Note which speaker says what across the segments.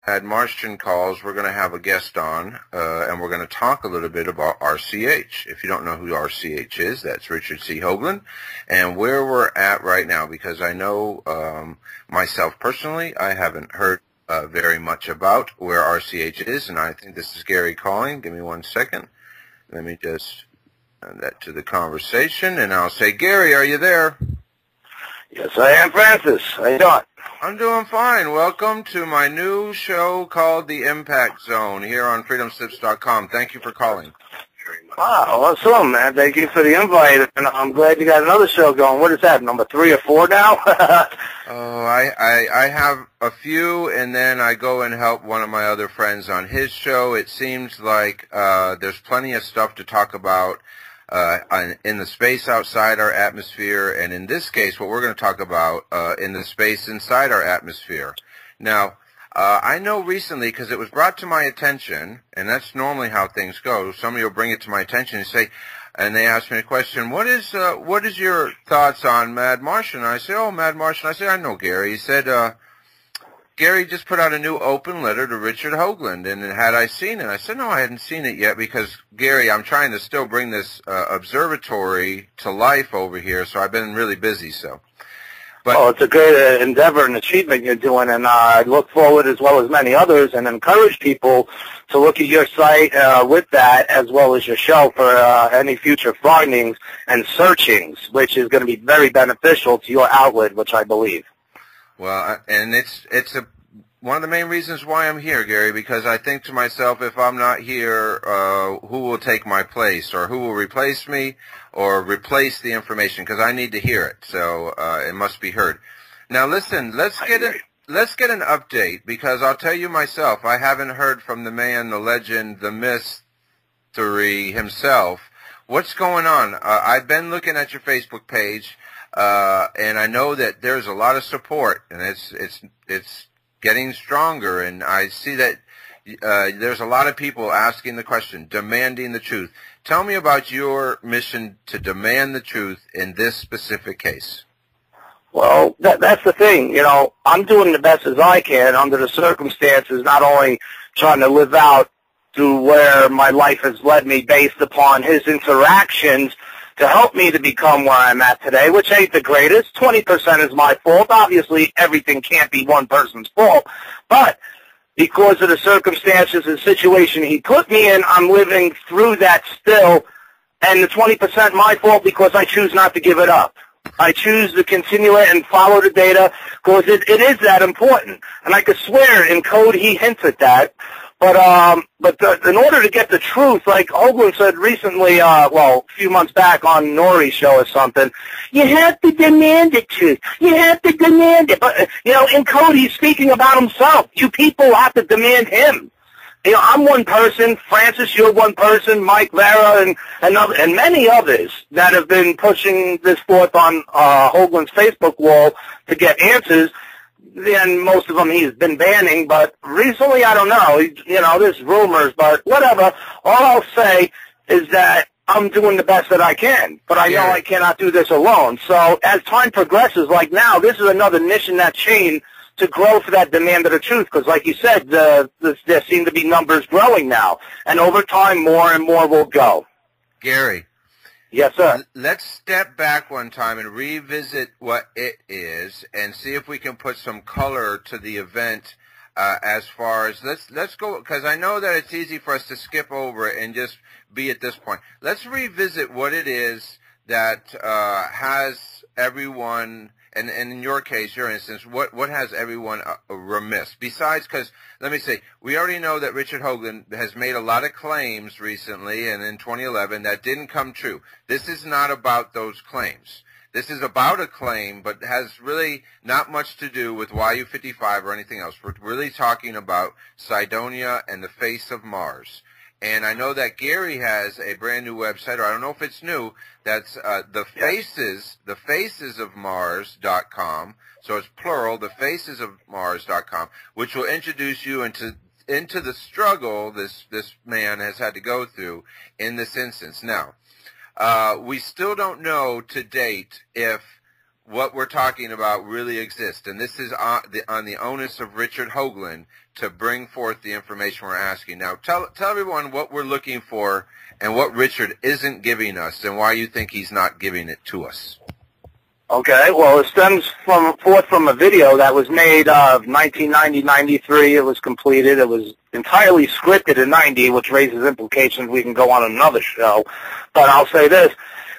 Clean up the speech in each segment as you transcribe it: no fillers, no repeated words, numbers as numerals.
Speaker 1: Had Martian calls, we're going to have a guest on, and we're going to talk a little bit about RCH. If you don't know who RCH is, that's Richard C. Hoagland, and where we're at right now, because I know myself personally, I haven't heard very much about where RCH is, and I think this is Gary calling. Give me 1 second. Let me just add that to the conversation, and I'll say, Gary, are you there?
Speaker 2: Yes, I am, Francis. How you doing?
Speaker 1: I'm doing fine. Welcome to my new show called The Impact Zone here on freedomslips.com. Thank you for calling.
Speaker 2: Wow, awesome, man. Thank you for the invite. And I'm glad you got another show going. What is that, number 3 or 4 now?
Speaker 1: Oh, I have a few, and then I go and help one of my other friends on his show. It seems like there's plenty of stuff to talk about in the space outside our atmosphere, and in this case, what we're going to talk about in the space inside our atmosphere. Now, I know recently, because it was brought to my attention, and that's normally how things go. Somebody will bring it to my attention and say, and they ask me a question, what is your thoughts on Mad Martian? And I say, oh, Mad Martian. I say, I know Gary. He said, Gary just put out a new open letter to Richard Hoagland, and had I seen it? I said, no, I hadn't seen it yet, because, Gary, I'm trying to still bring this observatory to life over here, so I've been really busy, so. But,
Speaker 2: oh, it's a great endeavor and achievement you're doing, and I look forward, as well as many others, and encourage people to look at your site with that, as well as your show, for any future findings and searchings, which is going to be very beneficial to your outlet, which I believe.
Speaker 1: Well, and it's one of the main reasons why I'm here, Gary, because I think to myself, if I'm not here, who will take my place, or who will replace me, or replace the information, because I need to hear it, so it must be heard. Now, listen, let's get an update, because I'll tell you myself, I haven't heard from the man, the legend, the mystery himself. What's going on? I've been looking at your Facebook page. And I know that there's a lot of support, and it's getting stronger, and I see that there's a lot of people asking the question, demanding the truth. Tell me about your mission to demand the truth in this specific case.
Speaker 2: Well, that's the thing. You know, I'm doing the best as I can under the circumstances, not only trying to live out to where my life has led me based upon his interactions to help me to become where I'm at today, which ain't the greatest. 20% is my fault. Obviously, everything can't be one person's fault. But because of the circumstances and situation he put me in, I'm living through that still. And the 20% my fault because I choose not to give it up. I choose to continue it and follow the data because it is that important. And I could swear in code he hints at that. But in order to get the truth, like Hoagland said recently, well, a few months back on Nori's show or something, you have to demand the truth. You have to demand it. But, you know, in code he's speaking about himself. You people have to demand him. You know, I'm one person, Francis, you're one person, Mike Vera, and many others that have been pushing this forth on Hoagland's Facebook wall to get answers. And most of them he's been banning, but recently, I don't know, you know, there's rumors, but whatever. All I'll say is that I'm doing the best that I can, but I know I cannot do this alone. So as time progresses, like now, this is another niche in that chain to grow for that demand of the truth, because like you said, there seem to be numbers growing now, and over time, more and more will go.
Speaker 1: Gary.
Speaker 2: Yes, sir.
Speaker 1: Let's step back one time and revisit what it is and see if we can put some color to the event as far as, let's go, because I know that it's easy for us to skip over it and just be at this point. Let's revisit what it is that has everyone, and in your case, your instance, what has everyone remiss? Besides, because, let me say, we already know that Richard Hoagland has made a lot of claims recently, and in 2011, that didn't come true. This is not about those claims. This is about a claim, but has really not much to do with YU-55 or anything else. We're really talking about Cydonia and the face of Mars. And I know that Gary has a brand new website, or I don't know if it's new, that's thefacesofmars.com. So it's plural, thefacesofmars.com, which will introduce you into the struggle this man has had to go through in this instance. Now, we still don't know to date if what we're talking about really exists, and this is on the onus of Richard Hoagland to bring forth the information we're asking. Now, tell everyone what we're looking for and what Richard isn't giving us, and why you think he's not giving it to us.
Speaker 2: Okay, well, it stems forth from a video that was made of 1990-93. It was completed. It was entirely scripted in 90, which raises implications we can go on another show. But I'll say this,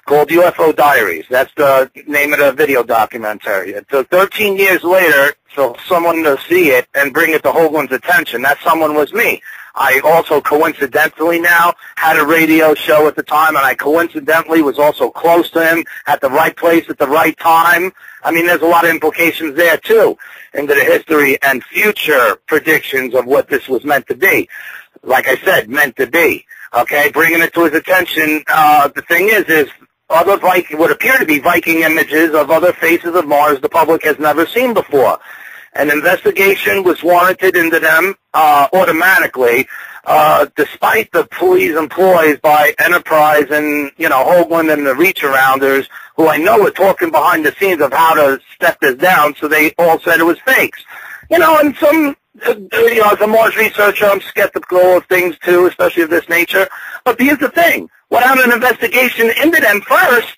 Speaker 2: called UFO Diaries. That's the name of the video documentary. It took 13 years later for someone to see it and bring it to Hoagland's attention. That someone was me. I also coincidentally now had a radio show at the time, and I coincidentally was also close to him at the right place at the right time. I mean, there's a lot of implications there, too, into the history and future predictions of what this was meant to be. Like I said, meant to be. Okay, bringing it to his attention. The thing is other what appear to be Viking images of other faces of Mars the public has never seen before. An investigation was warranted into them automatically, despite the pleas employed by Enterprise and, Hoagland and the reach-arounders, who I know were talking behind the scenes of how to step this down, so they all said it was fakes. And some, as a Mars researcher, I'm skeptical of things, too, especially of this nature. But here's the thing. Without an investigation into them first,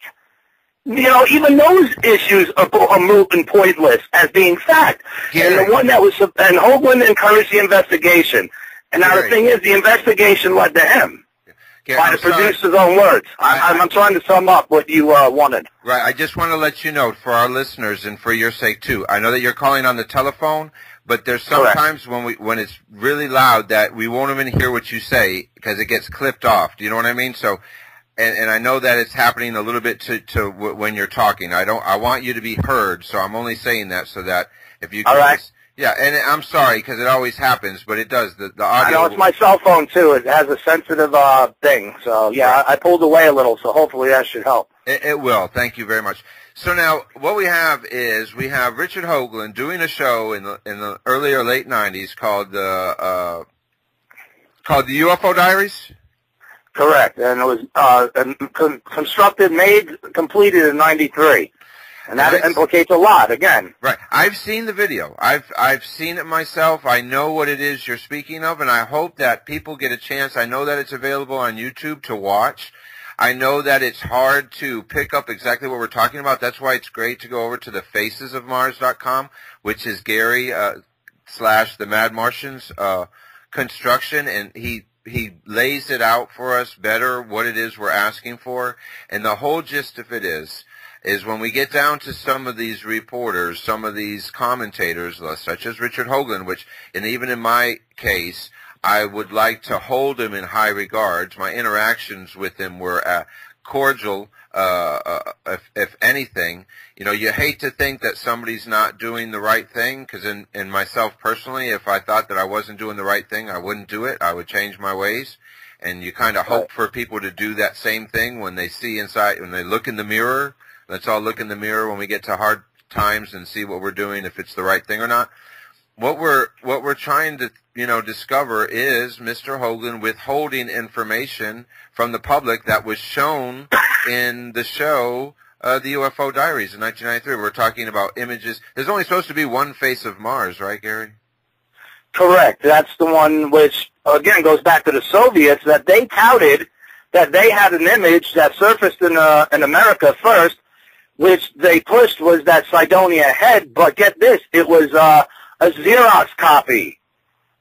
Speaker 2: even those issues are moot and pointless as being fact.
Speaker 1: Gary.
Speaker 2: And the one that was, and Hoagland encouraged the investigation. And now the thing is, the investigation led to him.
Speaker 1: Gary,
Speaker 2: by the producer's own words. I'm trying to sum up what you wanted.
Speaker 1: Right. I just want to let you know, for our listeners and for your sake too, I know that you're calling on the telephone, but there's sometimes when it's really loud that we won't even hear what you say because it gets clipped off. Do you know what I mean? So. And I know that it's happening a little bit to when you're talking. I want you to be heard, so I'm only saying that so that if you can.
Speaker 2: All right.
Speaker 1: Yeah, and I'm sorry because it always happens, but it does. The audio.
Speaker 2: I know it's my cell phone too. It has a sensitive thing, so yeah, I pulled away a little, so hopefully that should help.
Speaker 1: It will. Thank you very much. So now what we have is Richard Hoagland doing a show in the early or late 90s called the UFO Diaries.
Speaker 2: Correct, and it was completed in 93, and that implicates a lot. Again,
Speaker 1: right. I've seen the video. I've seen it myself. I know what it is you're speaking of, and I hope that people get a chance. I know that it's available on YouTube to watch. I know that it's hard to pick up exactly what we're talking about. That's why it's great to go over to the facesofmars.com, which is Gary / the Mad Martians construction, and he lays it out for us better, what it is we're asking for. And the whole gist of it is when we get down to some of these reporters, some of these commentators, such as Richard Hoagland, and even in my case, I would like to hold him in high regards. My interactions with him were cordial, if anything. You hate to think that somebody's not doing the right thing, because in myself personally, if I thought that I wasn't doing the right thing, I wouldn't do it. I would change my ways. And you kind of hope for people to do that same thing when they see inside, when they look in the mirror. Let's all look in the mirror when we get to hard times and see what we're doing, if it's the right thing or not. What we're trying to, discover is Mr. Hoagland withholding information from the public that was shown in the show, the UFO Diaries in 1993. We're talking about images. There's only supposed to be one face of Mars, right, Gary?
Speaker 2: Correct. That's the one which, again, goes back to the Soviets, that they touted that they had an image that surfaced in America first, which they pushed was that Cydonia head, but get this, it was a Xerox copy.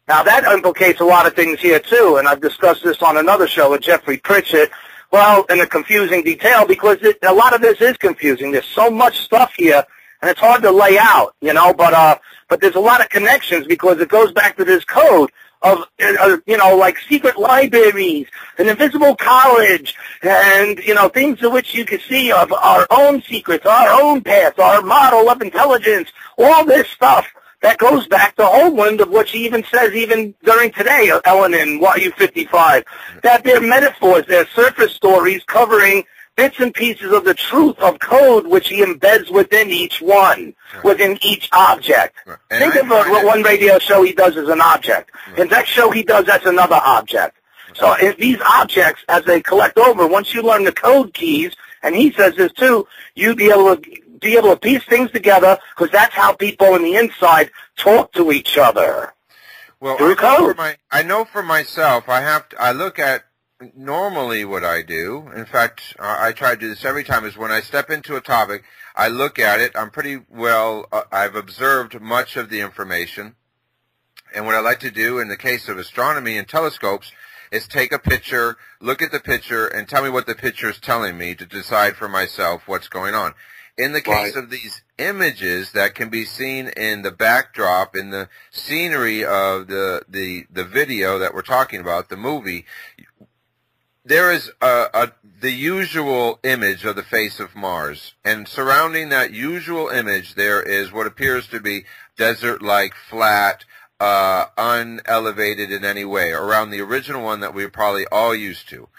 Speaker 2: Now, that implicates a lot of things here, too, and I've discussed this on another show with Jeffrey Pritchett, well, in a confusing detail, because a lot of this is confusing. There's so much stuff here, and it's hard to lay out, but there's a lot of connections because it goes back to this code of, like secret libraries, an invisible college, and, things to which you can see of our own secrets, our own paths, our model of intelligence, all this stuff that goes back to Hoagland, of which he even says, even during today, Ellen in YU55, that they're metaphors, they're surface stories covering bits and pieces of the truth of code which he embeds within each one, within each object. Think of one radio show he does as an object. In that show he does, that's another object. So these objects, as they collect over, once you learn the code keys, and he says this too, you'd be able to be able to piece things together, because that's how people on the inside talk to each other.
Speaker 1: Well,
Speaker 2: Through code.
Speaker 1: I know for myself, I look at normally what I do. In fact, I try to do this every time, is when I step into a topic, I look at it. I'm pretty well, I've observed much of the information. And what I like to do in the case of astronomy and telescopes is take a picture, look at the picture, and tell me what the picture is telling me to decide for myself what's going on. In the case of these images that can be seen in the backdrop, in the scenery of the video that we're talking about, the movie, there is the usual image of the face of Mars, and surrounding that usual image there is what appears to be desert-like, flat, unelevated in any way, around the original one that we're probably all used to.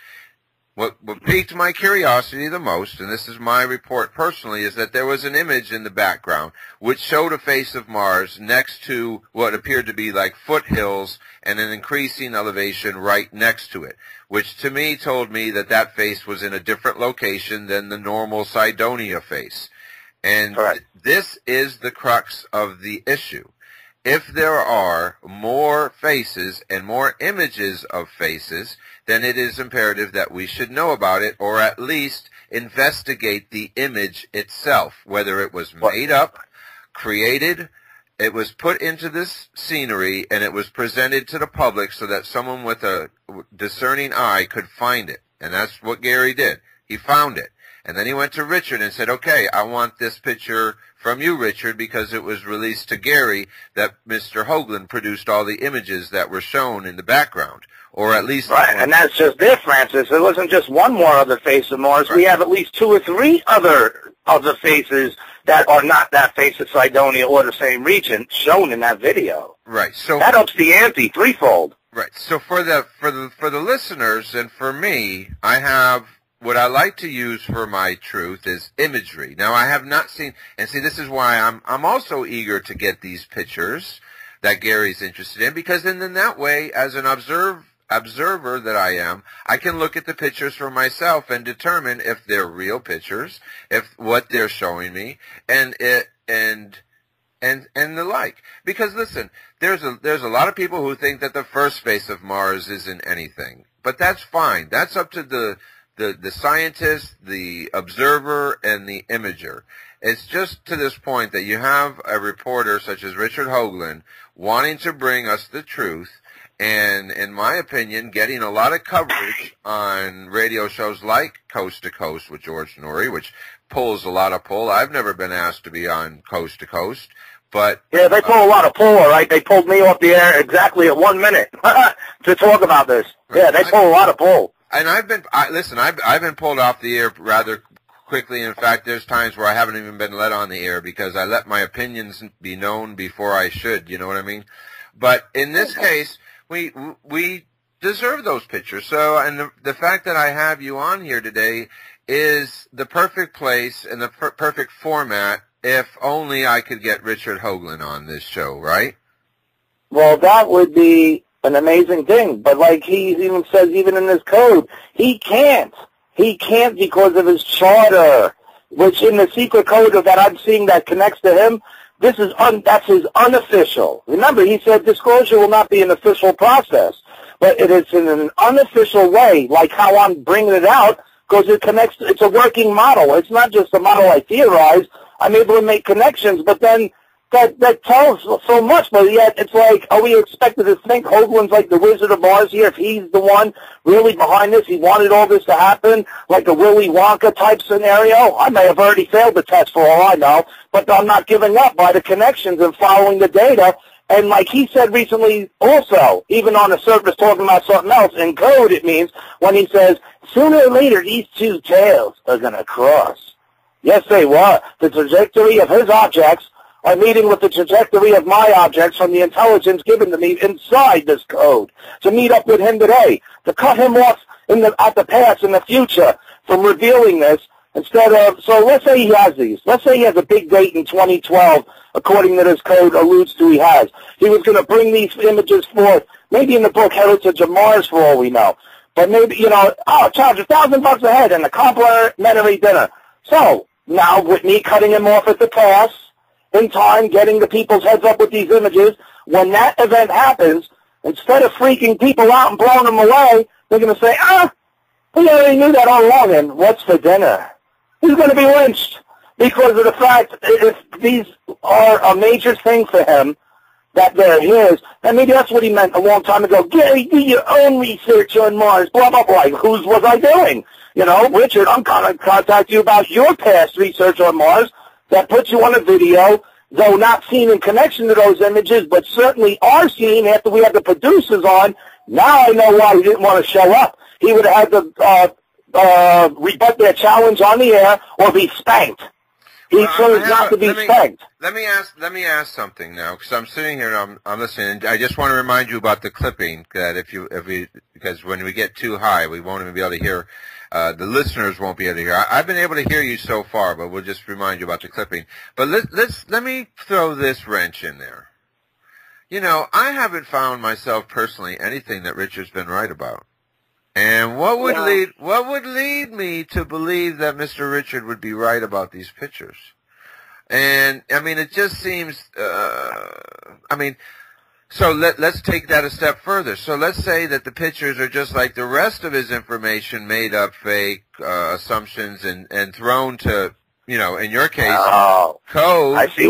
Speaker 1: What piqued my curiosity the most, and this is my report personally, is that there was an image in the background which showed a face of Mars next to what appeared to be like foothills and an increasing elevation right next to it, which to me told me that that face was in a different location than the normal Cydonia face. And this is the crux of the issue. If there are more faces and more images of faces, then it is imperative that we should know about it, or at least investigate the image itself, whether it was made up, created, it was put into this scenery, and it was presented to the public so that someone with a discerning eye could find it. And that's what Gary did. He found it. And then he went to Richard and said, okay, I want this picture from you, Richard, because it was released to Gary that Mr. Hoagland produced all the images that were shown in the background, or at least...
Speaker 2: Right, and that's just it, Francis. It wasn't just one more other face of Mars. Right. We have at least 2 or 3 other faces that are not that face of Cydonia or the same region shown in that video.
Speaker 1: Right. So
Speaker 2: that ups the ante threefold.
Speaker 1: Right. So for the listeners and for me, I have... what I like to use for my truth is imagery. Now, I have not seen, and see, this is why I'm also eager to get these pictures that Gary's interested in, because then in that way, as an observer that I am, I can look at the pictures for myself and determine if they're real pictures, if what they're showing me, and the like. Because listen, there's a lot of people who think that the first face of Mars isn't anything, but that's fine. That's up to the scientist, the observer, and the imager. It's just to this point that you have a reporter such as Richard Hoagland wanting to bring us the truth, and in my opinion, getting a lot of coverage on radio shows like Coast to Coast with George Noory, which pulls a lot of pull. I've never been asked to be on Coast to Coast, but...
Speaker 2: Yeah, they pull a lot of pull, all right? They pulled me off the air exactly at 1 minute to talk about this. Yeah, they pull a lot of pull.
Speaker 1: And I've been pulled off the air rather quickly. In fact, there's times where I haven't even been let on the air because I let my opinions be known before I should. You know what I mean? But in this case, we deserve those pictures. So, and the fact that I have you on here today is the perfect place and the perfect format. If only I could get Richard Hoagland on this show, right?
Speaker 2: Well, that would be an amazing thing, but like he even says, even in his code, he can't. He can't because of his charter, which in the secret code that I'm seeing that connects to him, that's his unofficial. Remember, he said disclosure will not be an official process, but it is in an unofficial way, like how I'm bringing it out, because it connects. It's a working model. It's not just a model I theorize. I'm able to make connections, but then that tells so much, but yet it's like, are we expected to think Hoagland's like the Wizard of Mars here? If he's the one really behind this, he wanted all this to happen, like a Willy Wonka type scenario? I may have already failed the test for all I know, but I'm not giving up by the connections and following the data. And like he said recently also, even on the surface talking about something else, in code it means when he says, sooner or later these two tails are going to cross. Yes, they were. The trajectory of his objects are meeting with the trajectory of my objects from the intelligence given to me inside this code, to meet up with him today, to cut him off at the past in the future from revealing this, instead of, so let's say he has these. Let's say he has a big date in 2012, according to this code alludes to he has. He was going to bring these images forth, maybe in the book Heritage of Mars for all we know. But maybe, charge $1,000 a head and a complimentary dinner. So, Now, with me cutting him off at the pass, in time, getting the people's heads up with these images, when that event happens, instead of freaking people out and blowing them away, they're going to say, we already knew that all along, and what's for dinner? He's going to be lynched because of the fact if these are a major thing for him, that they're his, and maybe that's what he meant a long time ago. Gary, do your own research on Mars, blah, blah, blah. Whose was I doing? You know, Richard, I'm going to contact you about your past research on Mars that puts you on a video, though not seen in connection to those images, but certainly are seen after we had the producers on. Now I know why he didn't want to show up. He would have had to rebut their challenge on the air or be spanked. He chose not to be spanked.
Speaker 1: Let me ask something now, because I'm sitting here and I'm listening. I just want to remind you about the clipping that because when we get too high, we won't even be able to hear. The listeners won't be able to hear. I've been able to hear you so far, but we'll just remind you about the clipping. But let me throw this wrench in there. You know, I haven't found myself personally anything that Richard's been right about. And what would lead me to believe that Mr. Richard would be right about these pictures? And I mean, it just seems. So let's take that a step further. So let's say that the pictures are just like the rest of his information, made up, fake assumptions, and thrown to, you know, in your case, code.
Speaker 2: I see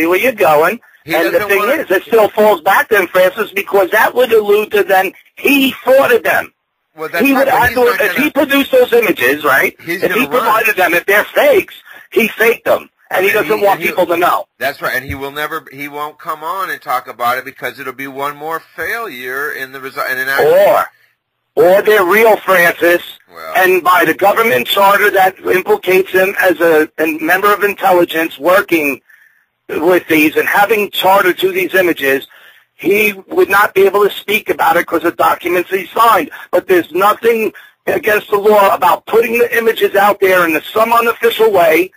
Speaker 2: where you're going. And the thing is, it still falls back to him, Francis, because that would allude to then he thought of them.
Speaker 1: Well, that's
Speaker 2: he would have to, if he produced those images, right? If he provided them, if they're fakes, he faked them. And he doesn't want people to know.
Speaker 1: That's right. And he won't come on and talk about it because it'll be one more failure in the result.
Speaker 2: Or they're real, Francis. Well, and by the government charter that implicates him as a member of intelligence working with these and having charter to these images, he would not be able to speak about it because of documents he signed. But there's nothing against the law about putting the images out there in some unofficial way,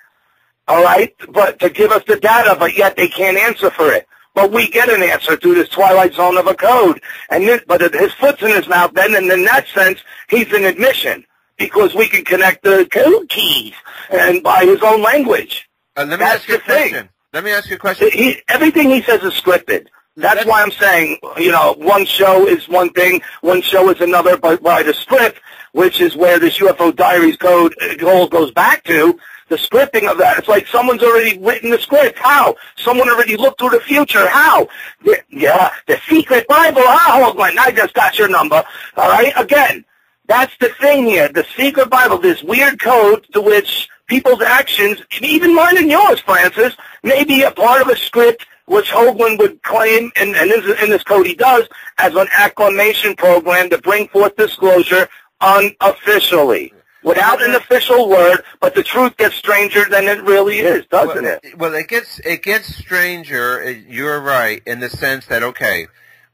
Speaker 2: all right, but to give us the data, but yet they can't answer for it. But we get an answer through this twilight zone of a code. But his foot's in his mouth then, and in that sense, he's an admission because we can connect the code keys and by his own language.
Speaker 1: Let me ask you a question. Let me ask you a question.
Speaker 2: Everything he says is scripted. That's why I'm saying, you know, one show is one thing, one show is another, but by the script, which is where this UFO Diaries code goes back to, the scripting of that. It's like someone's already written the script. How? Someone already looked through the future. How? The secret Bible. Hold on, I just got your number. All right? Again, that's the thing here. The secret Bible, this weird code to which people's actions, even mine and yours, Francis, may be a part of a script which Hoagland would claim, and in this code he does, as an acclamation program to bring forth disclosure unofficially. Without an official word, but the truth gets stranger than it really is, doesn't it?
Speaker 1: Well, it gets stranger. You're right in the sense that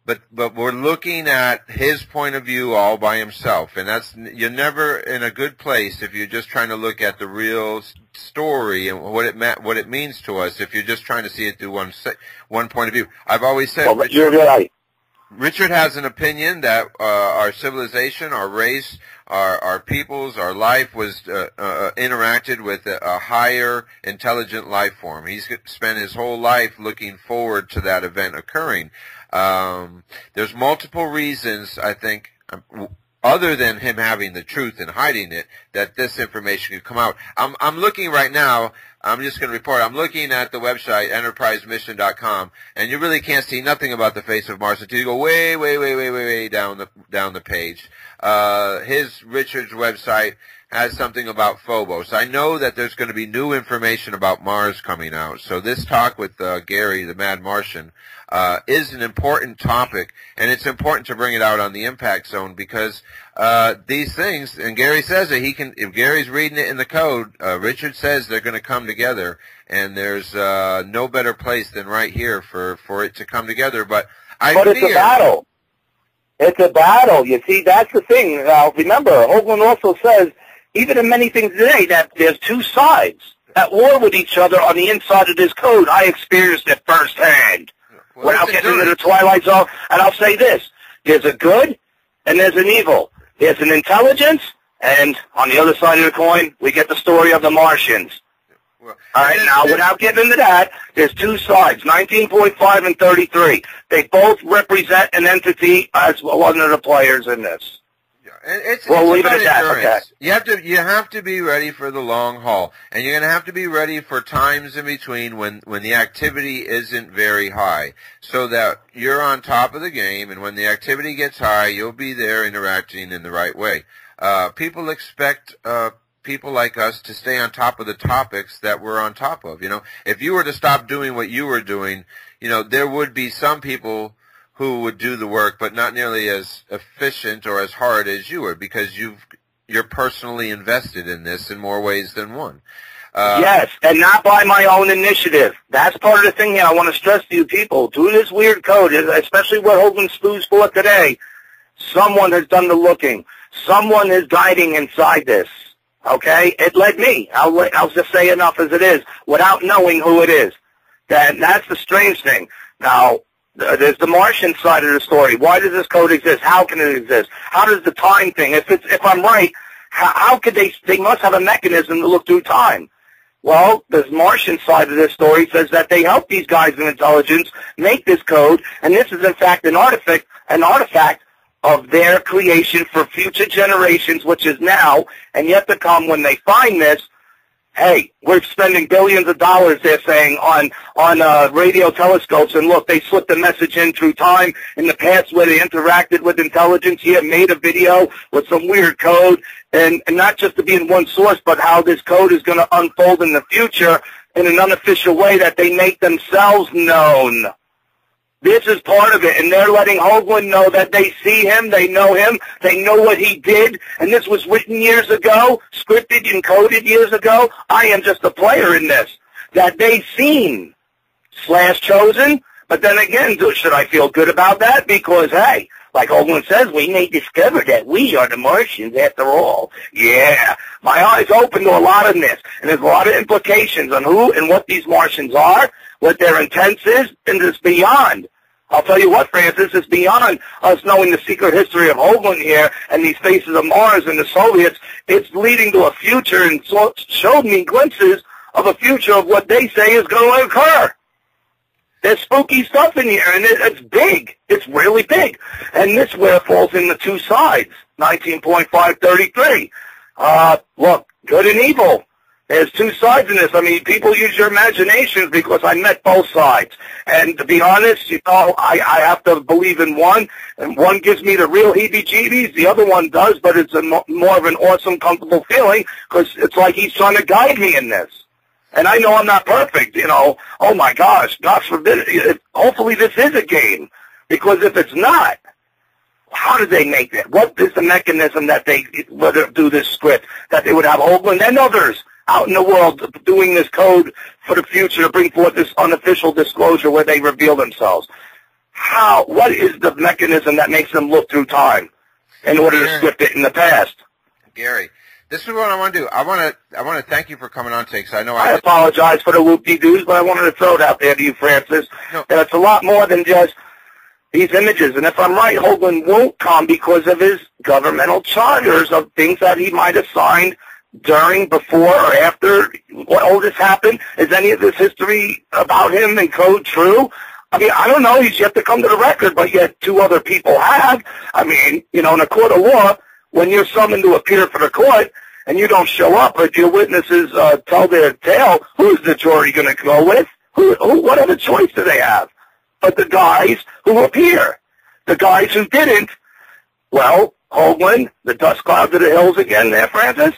Speaker 1: but we're looking at his point of view all by himself, and you're never in a good place if you're just trying to look at the real story and what it means to us. If you're just trying to see it through one point of view, I've always said.
Speaker 2: Well, you're right.
Speaker 1: Richard has an opinion that our civilization, our race, our peoples, our life was interacted with a higher intelligent life form. He's spent his whole life looking forward to that event occurring. There's multiple reasons, I think, other than him having the truth and hiding it, that this information could come out. I'm looking right now. I'm just going to report. I'm looking at the website, enterprisemission.com, and you really can't see nothing about the face of Mars until you go way down the page. Richard's website has something about Phobos. I know that there's going to be new information about Mars coming out. So this talk with Gary, the Mad Martian, is an important topic, and it's important to bring it out on the Impact Zone because these things, and Gary says that if Gary's reading it in the code, Richard says they're going to come together, and there's no better place than right here for it to come together. But
Speaker 2: it's a battle. It's a battle. You see, that's the thing. Now, remember, Hoagland also says, even in many things today, that there's two sides at war with each other on the inside of this code. I experienced it firsthand. Without getting into the twilight zone. And I'll say this. There's a good and there's an evil. There's an intelligence, and on the other side of the coin, we get the story of the Martians.
Speaker 1: Well,
Speaker 2: All right, now, without getting into that, there's two sides, 19.5 and 33. They both represent an entity as one of the players in this.
Speaker 1: We'll
Speaker 2: leave it at that. Okay.
Speaker 1: You have to be ready for the long haul, and you're going to have to be ready for times in between when the activity isn't very high, so that you're on top of the game, and when the activity gets high, you'll be there interacting in the right way. People expect people like us to stay on top of the topics that we're on top of. If you were to stop doing what you were doing, there would be some people who would do the work, but not nearly as efficient or as hard as you are, because you're personally invested in this in more ways than one.
Speaker 2: Yes, and not by my own initiative. That's part of the thing here. I want to stress to you people, through this weird code, especially what Hogan Spoo's for today, someone has done the looking. Someone is guiding inside this. Okay? It led me. I'll just say enough as it is, without knowing who it is. That's the strange thing. Now, there's the Martian side of the story. Why does this code exist? How can it exist? How does the time thing? If I'm right, how could they must have a mechanism to look through time. Well, the Martian side of this story says that they help these guys in intelligence make this code, and this is in fact an artifact of their creation for future generations, which is now and yet to come. When they find this, hey, we're spending billions of dollars, they're saying, on radio telescopes, and look, they slipped a message in through time in the past where they interacted with intelligence here, made a video with some weird code, and not just to be in one source, but how this code is going to unfold in the future in an unofficial way that they make themselves known. This is part of it, and they're letting Hoagland know that they see him, they know what he did, and this was written years ago, scripted and coded years ago. I am just a player in this, that they've seen / chosen, but then again, should I feel good about that? Because, hey, like Hoagland says, we may discover that we are the Martians after all. Yeah, my eyes open to a lot of this, and there's a lot of implications on who and what these Martians are, what their intent is, and it's beyond. I'll tell you what, Francis, it's beyond us knowing the secret history of Hoagland here and these faces of Mars and the Soviets. It's leading to a future, and showed me glimpses of a future of what they say is going to occur. There's spooky stuff in here, and it's big. It's really big. And this where it falls in the two sides, 19.533. Look, good and evil. There's two sides in this. I mean, people use your imaginations because I met both sides. And to be honest, I have to believe in one, and one gives me the real heebie-jeebies. The other one does, but it's more of an awesome, comfortable feeling because it's like he's trying to guide me in this. And I know I'm not perfect, Oh, my gosh, God forbid. Hopefully this is a game, because if it's not, how did they make that? What is the mechanism that they would do this script, that they would have Hoagland and others out in the world doing this code for the future to bring forth this unofficial disclosure where they reveal themselves? What is the mechanism that makes them look through time in order to script it in the past? Gary,
Speaker 1: this is what I want to do. I want to thank you for coming on today, because I know
Speaker 2: I apologize for the whoop-de-doos, but I wanted to throw it out there to you, Francis.
Speaker 1: No.
Speaker 2: And it's a lot more than just these images. And if I'm right, Hoagland won't come because of his governmental charters of things that he might have signed during, before, or after all this happened. Is any of this history about him and code true? I mean, I don't know. He's yet to come to the record, but yet two other people have. I mean, in a court of law, when you're summoned to appear for the court and you don't show up, but your witnesses tell their tale, who's the jury going to go with? What other choice do they have? But the guys who appear. The guys who didn't, well, Hoagland, the dust cloud to the hills again there, Francis.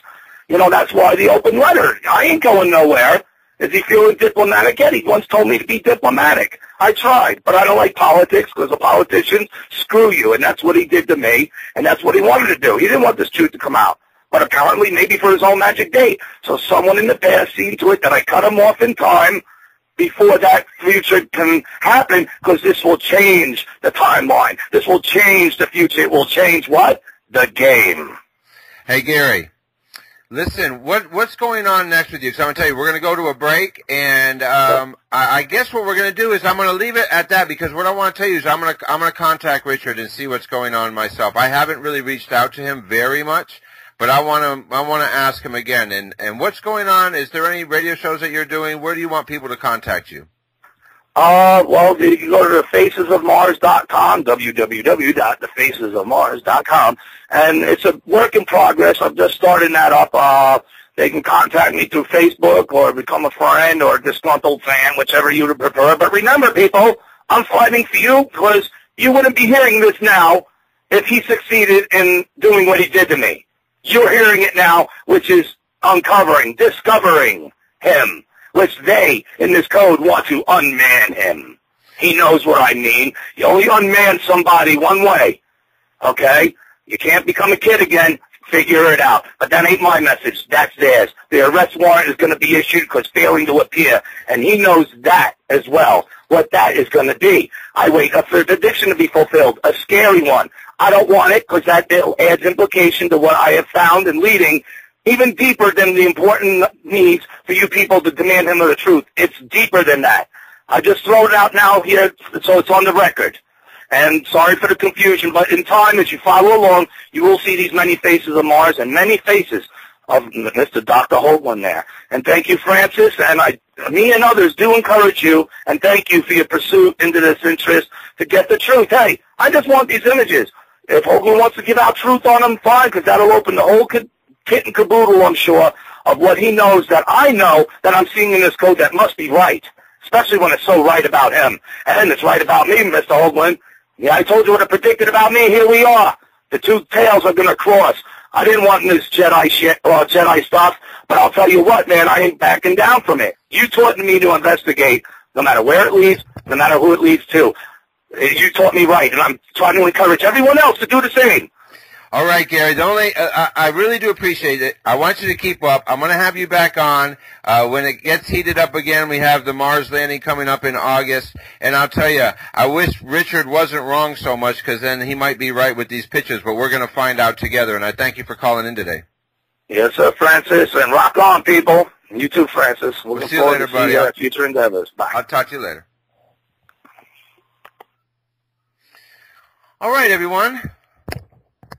Speaker 2: That's why the open letter. I ain't going nowhere. Is he feeling diplomatic yet? He once told me to be diplomatic. I tried, but I don't like politics because the politicians screw you, and that's what he did to me, and that's what he wanted to do. He didn't want this truth to come out, but apparently maybe for his own magic date. So someone in the past seen to it that I cut him off in time before that future can happen, because this will change the timeline. This will change the future. It will change what? The game.
Speaker 1: Hey, Gary. Listen, what's going on next with you? Because I'm going to tell you, we're going to go to a break, and I guess what we're going to do is I'm going to leave it at that, because what I want to tell you is I'm going to contact Richard and see what's going on myself. I haven't really reached out to him very much, But I want to ask him again. And what's going on? Is there any radio shows that you're doing? Where do you want people to contact you?
Speaker 2: Well, you can go to thefacesofmars.com, www.thefacesofmars.com, and it's a work in progress. I'm just starting that up. They can contact me through Facebook or become a friend or a disgruntled fan, whichever you would prefer. But remember, people, I'm fighting for you because you wouldn't be hearing this now if he succeeded in doing what he did to me. You're hearing it now, which is discovering him, which they, in this code, want to unman him. He knows what I mean. You only unman somebody one way, okay? You can't become a kid again. Figure it out. But that ain't my message. That's theirs. The arrest warrant is going to be issued because failing to appear, and he knows that as well, what that is going to be. I wait for the addiction to be fulfilled, a scary one. I don't want it because that adds implication to what I have found and leading even deeper than the important needs for you people to demand him of the truth. It's deeper than that. I just throw it out now here so it's on the record. And sorry for the confusion, but in time, as you follow along, you will see these many faces of Mars and many faces of Mr. Dr. Hoagland there. And thank you, Francis, and me and others do encourage you, and thank you for your pursuit into this interest to get the truth. Hey, I just want these images. If Hoagland wants to give out truth on them, fine, because that'll open the whole kit and caboodle, I'm sure, of what he knows that I know that I'm seeing in this code that must be right, especially when it's so right about him. And it's right about me, Mr. Hoagland. Yeah, I told you what I predicted about me. Here we are. The two tails are going to cross. I didn't want this Jedi shit or Jedi stuff, but I'll tell you what, man, I ain't backing down from it. You taught me to investigate, no matter where it leads, no matter who it leads to. You taught me right, and I'm trying to encourage everyone else to do the same.
Speaker 1: All right, Gary. I really do appreciate it. I want you to keep up. I'm going to have you back on when it gets heated up again. We have the Mars landing coming up in August, and I'll tell you, I wish Richard wasn't wrong so much because then he might be right with these pictures. But we're going to find out together. And I thank you for calling in today.
Speaker 2: Yes, sir, Francis, and rock on, people. You too, Francis.
Speaker 1: We'll see you later, buddy.
Speaker 2: Future endeavors. Bye.
Speaker 1: I'll talk to you later. All right, everyone.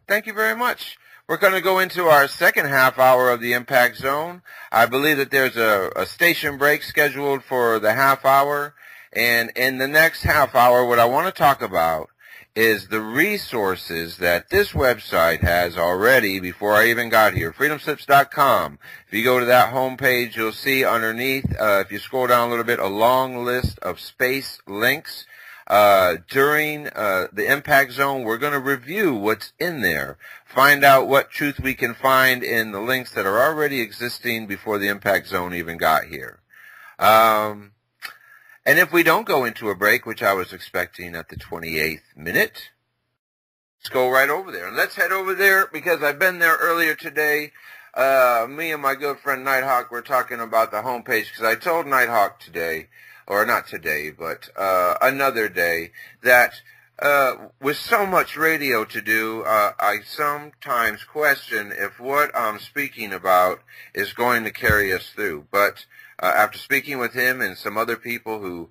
Speaker 1: Thank you very much. We're going to go into our second half hour of the Impact Zone. I believe that there's a station break scheduled for the half hour. And in the next half hour, what I want to talk about is the resources that this website has already before I even got here, freedomslips.com. If you go to that homepage, you'll see underneath, if you scroll down a little bit, a long list of space links. During the Impact Zone, we're going to review what's in there, find out what truth we can find in the links that are already existing before the Impact Zone even got here. And if we don't go into a break, which I was expecting at the 28th minute, let's go right over there. And let's head over there because I've been there earlier today. Me and my good friend Nighthawk were talking about the homepage because I told Nighthawk today, or not today, but another day, that with so much radio to do, I sometimes question if what I'm speaking about is going to carry us through. But after speaking with him and some other people who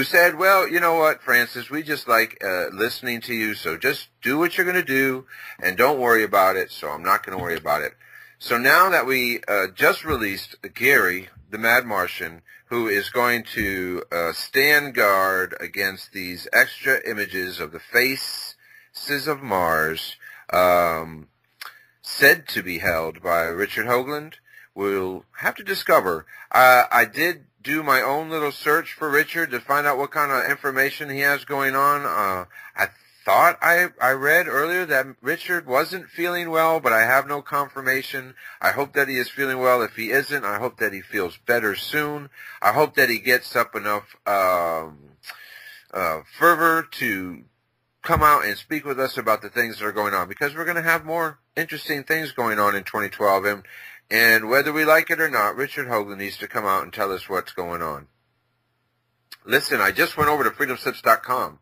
Speaker 1: said, well, you know what, Francis, we just like listening to you, so just do what you're going to do and don't worry about it, so I'm not going to worry about it. So now that we just released Gary, the Mad Martian, who is going to stand guard against these extra images of the faces of Mars said to be held by Richard Hoagland, we'll have to discover. I did do my own little search for Richard to find out what kind of information he has going on. I thought I read earlier that Richard wasn't feeling well, but I have no confirmation. I hope that he is feeling well. If he isn't, I hope that he feels better soon. I hope that he gets up enough fervor to come out and speak with us about the things that are going on, because we're going to have more interesting things going on in 2012. And whether we like it or not, Richard Hoagland needs to come out and tell us what's going on. Listen, I just went over to freedomslips.com.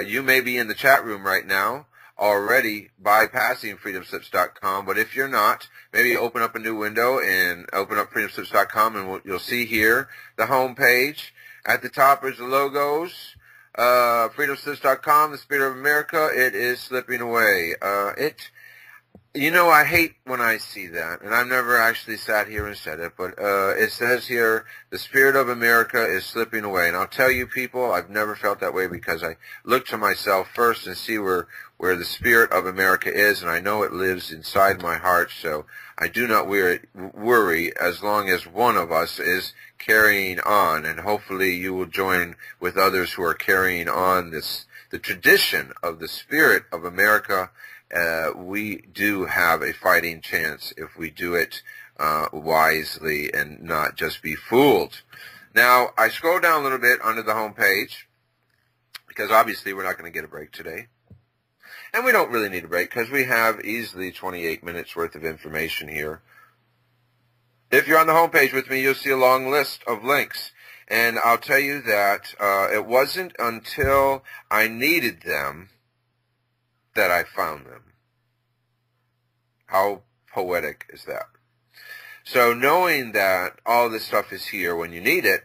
Speaker 1: You may be in the chat room right now already bypassing freedomslips.com, but if you're not, maybe open up a new window and open up freedomslips.com, and you'll see here the home page. At the top is the logos. freedomslips.com, the Spirit of America. It is slipping away. You know, I hate when I see that, and I've never actually sat here and said it, but it says here, the spirit of America is slipping away. And I'll tell you people, I've never felt that way because I look to myself first and see where the spirit of America is, and I know it lives inside my heart, so I do not worry as long as one of us is carrying on, and hopefully you will join with others who are carrying on the tradition of the spirit of America. We do have a fighting chance if we do it wisely and not just be fooled. Now, I scroll down a little bit under the home page because obviously we're not going to get a break today. And we don't really need a break because we have easily 28 minutes worth of information here. If you're on the home page with me, you'll see a long list of links. And I'll tell you that it wasn't until I needed them that I found them. How poetic is that? So knowing that all this stuff is here when you need it,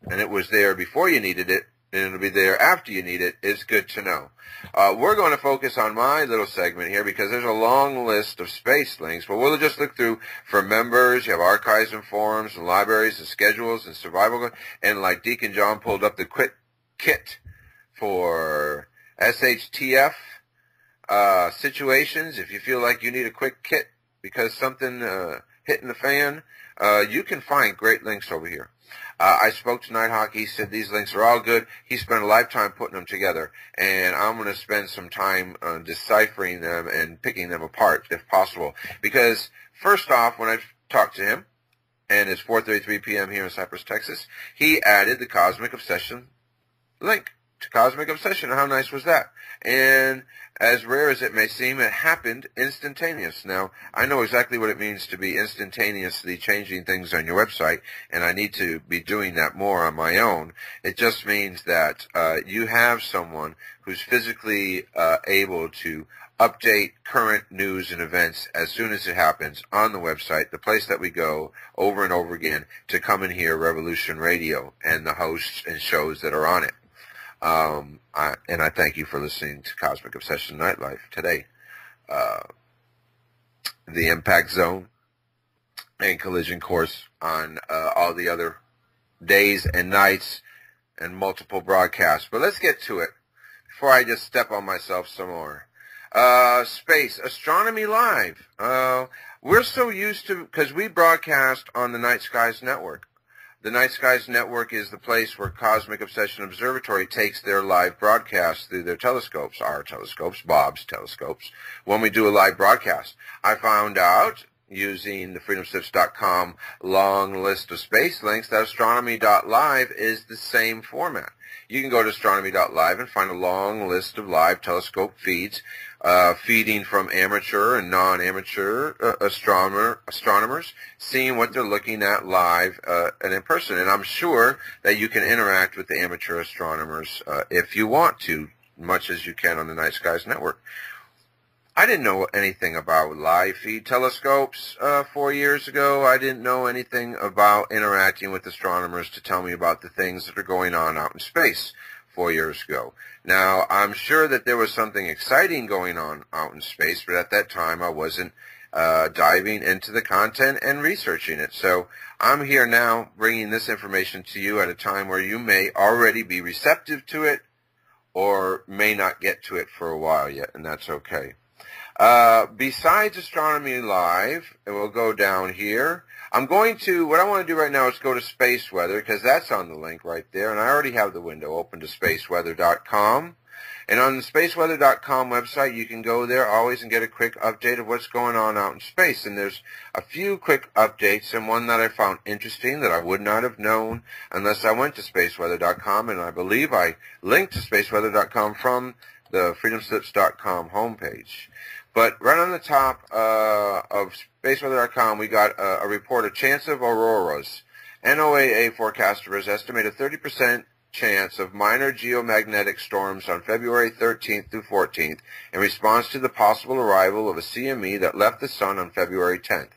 Speaker 1: and it was there before you needed it, and it'll be there after you need it, is good to know. We're going to focus on my little segment here because there's a long list of space links, but we'll just look through for members. You have archives and forums and libraries and schedules and survival, and like Deacon John pulled up the quick kit for SHTF situations. If you feel like you need a quick kit because something hitting the fan, you can find great links over here. I spoke to Nighthawk. He said these links are all good. He spent a lifetime putting them together, and I'm going to spend some time deciphering them and picking them apart if possible. Because first off, when I talked to him, and it's 4:33 p.m. here in Cypress, Texas, he added the Cosmic Obsession link to Cosmic Obsession. How nice was that? And as rare as it may seem, it happened instantaneous. Now, I know exactly what it means to be instantaneously changing things on your website, and I need to be doing that more on my own. It just means that you have someone who's physically able to update current news and events as soon as it happens on the website, the place that we go over and over again to come and hear Revolution Radio and the hosts and shows that are on it. And I thank you for listening to Cosmic Obsession Nightlife today. The Impact Zone and Collision Course on all the other days and nights and multiple broadcasts. But let's get to it before I just step on myself some more. Space, Astronomy Live. We're so used to, because we broadcast on the Night Skies Network. The Night Skies Network is the place where Cosmic Obsession Observatory takes their live broadcasts through their telescopes, our telescopes, Bob's telescopes, when we do a live broadcast. I found out, using the freedomslips.com long list of space links, that astronomy.live is the same format. You can go to astronomy.live and find a long list of live telescope feeds, feeding from amateur and non-amateur astronomers, seeing what they're looking at live and in person. And I'm sure that you can interact with the amateur astronomers if you want to, much as you can on the Night Skies Network. I didn't know anything about live feed telescopes 4 years ago. I didn't know anything about interacting with astronomers to tell me about the things that are going on out in space 4 years ago. Now, I'm sure that there was something exciting going on out in space, but at that time I wasn't diving into the content and researching it. So I'm here now bringing this information to you at a time where you may already be receptive to it or may not get to it for a while yet, and that's okay. Besides Astronomy Live, and we'll go down here, what I want to do right now is go to Space Weather, because that's on the link right there, and I already have the window open to spaceweather.com. And on the spaceweather.com website, you can go there always and get a quick update of what's going on out in space. And there's a few quick updates, and one that I found interesting that I would not have known unless I went to spaceweather.com, and I believe I linked to spaceweather.com from the freedomslips.com homepage. But right on the top of spaceweather.com, we got a report of chance of auroras. NOAA forecasters estimate a 30% chance of minor geomagnetic storms on February 13th through 14th in response to the possible arrival of a CME that left the sun on February 10th.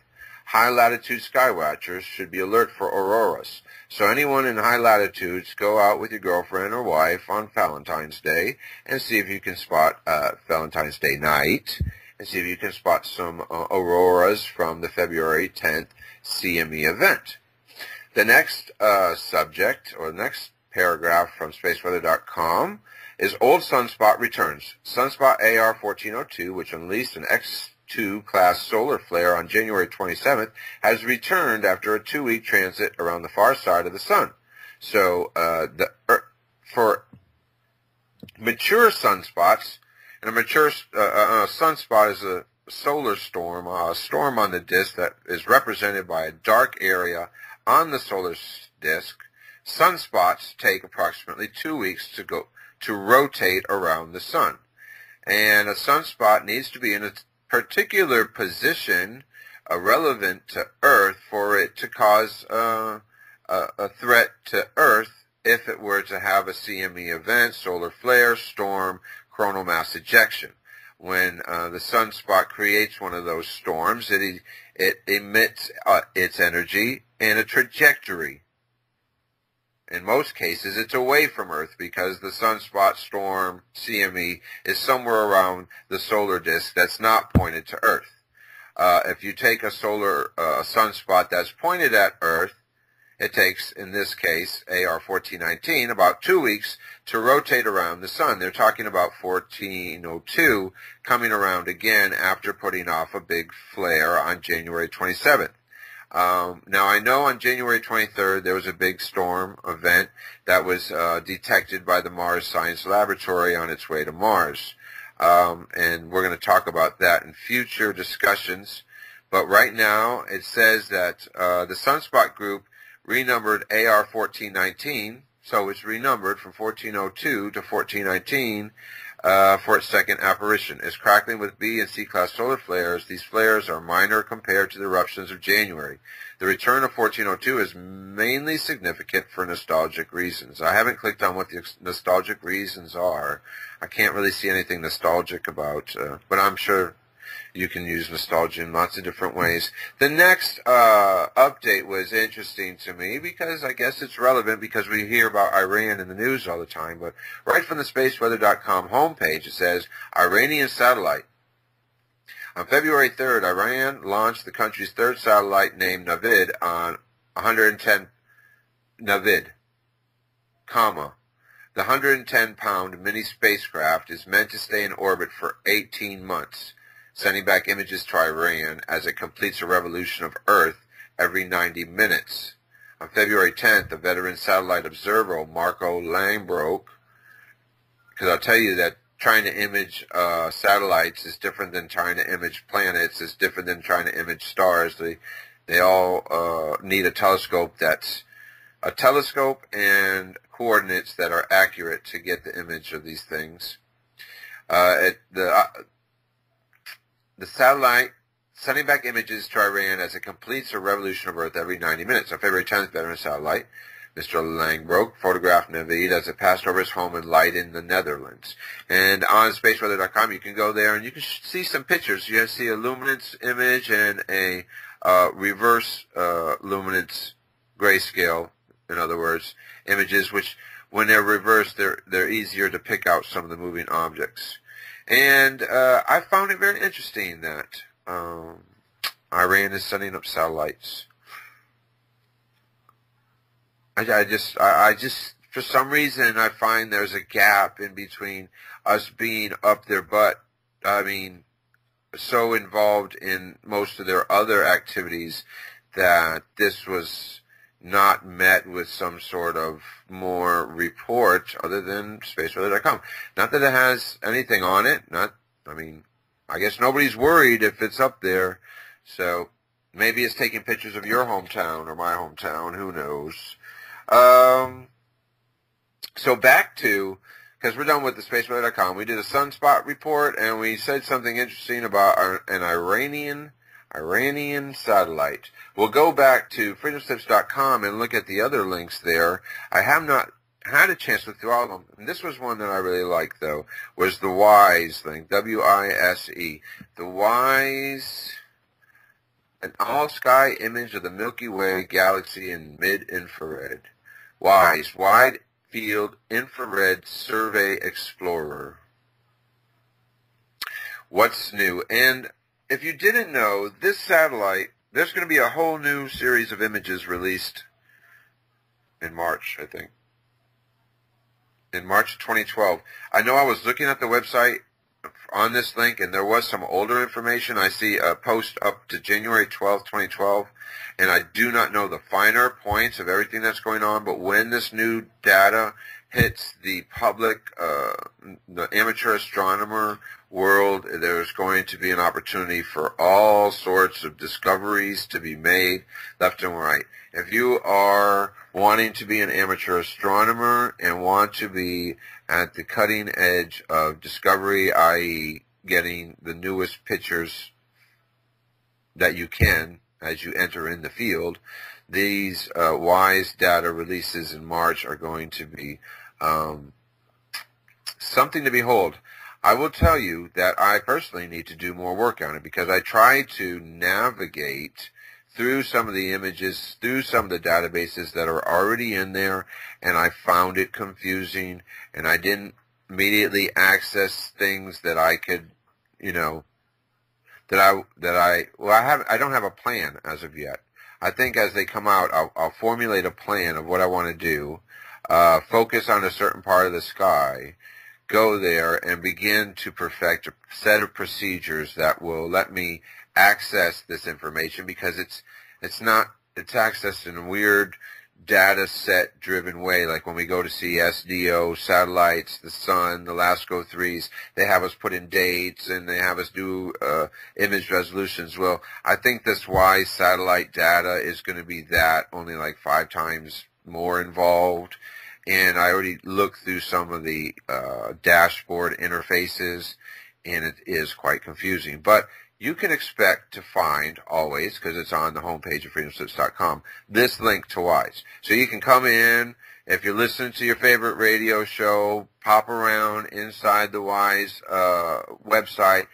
Speaker 1: High-latitude sky watchers should be alert for auroras. So anyone in high latitudes, go out with your girlfriend or wife on Valentine's Day and see if you can spot Valentine's Day night and see if you can spot some auroras from the February 10th CME event. The next subject, or the next paragraph from spaceweather.com is old sunspot returns. Sunspot AR-1402, which unleashed an X2 class solar flare on January 27th, has returned after a 2-week transit around the far side of the sun. So for mature sunspots, and a mature sunspot is a solar storm, a storm on the disk that is represented by a dark area on the solar disk. Sunspots take approximately 2 weeks to rotate around the sun. And a sunspot needs to be in a particular position relevant to Earth for it to cause a threat to Earth if it were to have a CME event, solar flare, storm, coronal mass ejection. When the sunspot creates one of those storms, it emits its energy in a trajectory. In most cases, it's away from Earth because the sunspot storm, CME, is somewhere around the solar disk that's not pointed to Earth. If you take a sunspot that's pointed at Earth, it takes, in this case, AR-1419, about 2 weeks to rotate around the sun. They're talking about 1402 coming around again after putting off a big flare on January 27th. Now, I know on January 23rd there was a big storm event that was detected by the Mars Science Laboratory on its way to Mars. And we're going to talk about that in future discussions. But right now it says that the Sunspot Group renumbered AR-1419, so it's renumbered from 1402 to 1419 for its second apparition. Is crackling with B and C class solar flares. These flares are minor compared to the eruptions of January. The return of 1402 is mainly significant for nostalgic reasons. I haven't clicked on what the nostalgic reasons are. I can't really see anything nostalgic about, but I'm sure you can use nostalgia in lots of different ways. The next update was interesting to me because I guess it's relevant because we hear about Iran in the news all the time. But right from the spaceweather.com homepage, it says, Iranian satellite. On February 3rd, Iran launched the country's third satellite named Navid on 110 Navid, comma. The 110-pound mini spacecraft is meant to stay in orbit for 18 months. Sending back images to Iran as it completes a revolution of Earth every 90 minutes. On February 10th, a veteran satellite observer, Marco Langbroek, because I'll tell you that trying to image satellites is different than trying to image planets, is different than trying to image stars. They all need a telescope that's a telescope and coordinates that are accurate to get the image of these things. The satellite sending back images to Iran as it completes a revolution of Earth every 90 minutes. On February 10th, veteran satellite Mr. Langbroek photographed Navid as it passed over his home in Leiden, the Netherlands. And on spaceweather.com, you can go there and you can see some pictures. You see a luminance image and a reverse luminance grayscale, in other words, images which, when they're reversed, they're easier to pick out some of the moving objects. And I found it very interesting that Iran is sending up satellites. I just, for some reason, I find there's a gap in between us being up their butt. I mean, so involved in most of their other activities that this was not met with some sort of more report other than spaceweather.com. Not that it has anything on it. I mean, I guess nobody's worried if it's up there. So maybe it's taking pictures of your hometown or my hometown. Who knows? So back to, because we're done with the spaceweather.com, we did a sunspot report and we said something interesting about an Iranian satellite. We'll go back to freedomslips.com and look at the other links there. I have not had a chance to look through all of them. And this was one that I really liked, though, was the WISE link, W-I-S-E. The WISE, an all-sky image of the Milky Way galaxy in mid-infrared. WISE, Wide Field Infrared Survey Explorer. what's new. And if you didn't know, this satellite, there's going to be a whole new series of images released in March, I think. In March 2012. I know I was looking at the website on this link, and there was some older information. I see a post up to January 12th, 2012, and I do not know the finer points of everything that's going on, but when this new data hits the public, the amateur astronomer world, there's going to be an opportunity for all sorts of discoveries to be made left and right. If you are wanting to be an amateur astronomer and want to be at the cutting edge of discovery, i.e. getting the newest pictures that you can as you enter in the field, these WISE data releases in March are going to be something to behold. I will tell you that I personally need to do more work on it because I try to navigate through some of the images, through some of the databases that are already in there, and I found it confusing, and I didn't immediately access things that I could, you know, I don't have a plan as of yet. I think as they come out, I'll formulate a plan of what I want to do, focus on a certain part of the sky, go there and begin to perfect a set of procedures that will let me access this information, because it's accessed in a weird data set driven way. Like when we go to see SDO satellites, the Sun, the LASCO 3s, they have us put in dates and they have us do image resolutions. Well, I think this WISE satellite data is going to be that, only like 5 times more involved. And I already looked through some of the dashboard interfaces, and it is quite confusing. But you can expect to find always, because it's on the homepage of freedomslips.com, this link to WISE. So you can come in, if you're listening to your favorite radio show, pop around inside the WISE website,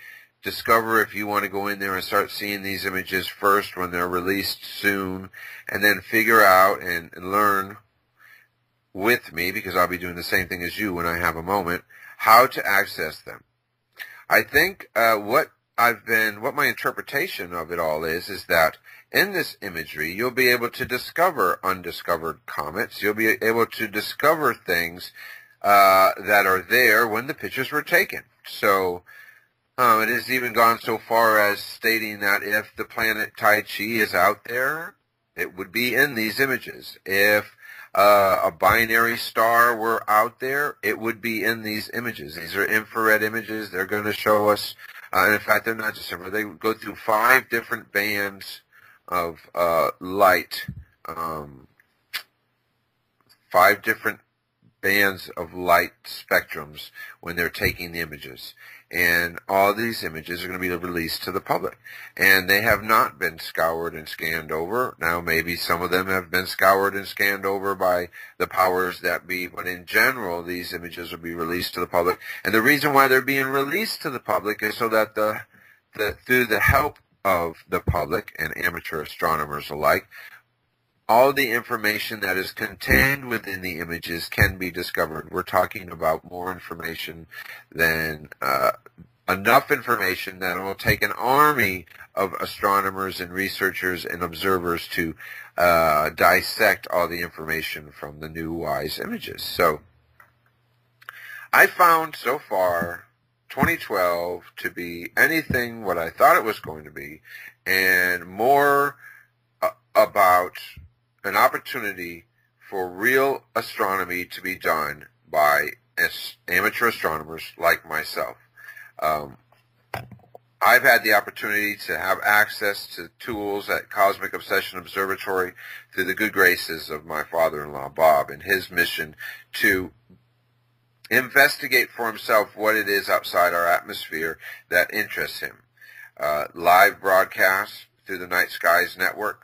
Speaker 1: discover if you want to go in there and start seeing these images first when they're released soon, and then figure out and learn with me, because I'll be doing the same thing as you when I have a moment, how to access them. I think what my interpretation of it all is that in this imagery, you'll be able to discover undiscovered comets. You'll be able to discover things that are there when the pictures were taken. So it has even gone so far as stating that if the planet Tai Chi is out there, it would be in these images. If a binary star were out there, it would be in these images. These are infrared images. They're going to show us, and in fact, they're not just infrared. They go through 5 different bands of light, 5 different bands of light spectrums when they're taking the images. And all these images are going to be released to the public. And they have not been scoured and scanned over. Now, maybe some of them have been scoured and scanned over by the powers that be, but in general, these images will be released to the public. And the reason why they're being released to the public is so that through the help of the public and amateur astronomers alike, all the information that is contained within the images can be discovered. We're talking about more information than enough information that it will take an army of astronomers and researchers and observers to dissect all the information from the new WISE images. So I found so far 2012 to be anything what I thought it was going to be, and more about an opportunity for real astronomy to be done by amateur astronomers like myself. I've had the opportunity to have access to tools at Cosmic Obsession Observatory through the good graces of my father-in-law, Bob, and his mission to investigate for himself what it is outside our atmosphere that interests him. Live broadcasts through the Night Skies Network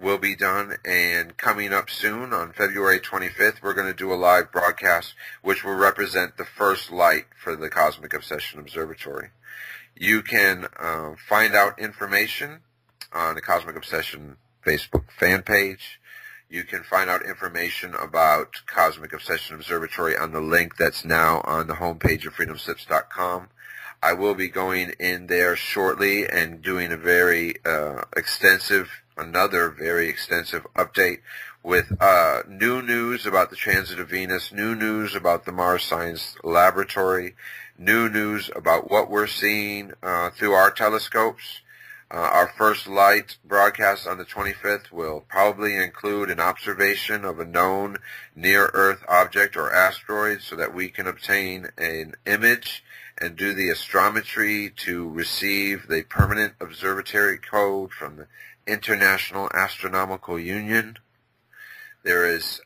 Speaker 1: will be done, and coming up soon on February 25th, we're going to do a live broadcast which will represent the first light for the Cosmic Obsession Observatory. You can find out information on the Cosmic Obsession Facebook fan page. You can find out information about Cosmic Obsession Observatory on the link that's now on the homepage of freedomslips.com. I will be going in there shortly and doing another very extensive update with new news about the transit of Venus, new news about the Mars Science Laboratory, new news about what we're seeing through our telescopes. Our first light broadcast on the 25th will probably include an observation of a known near-Earth object or asteroid so that we can obtain an image and do the astrometry to receive the permanent observatory code from the International Astronomical Union. There is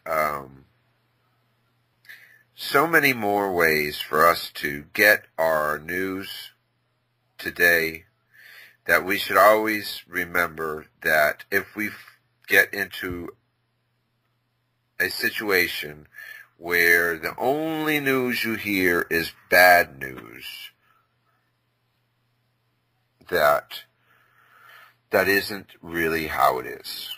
Speaker 1: so many more ways for us to get our news today that we should always remember that if we get into a situation where the only news you hear is bad news, that isn't really how it is.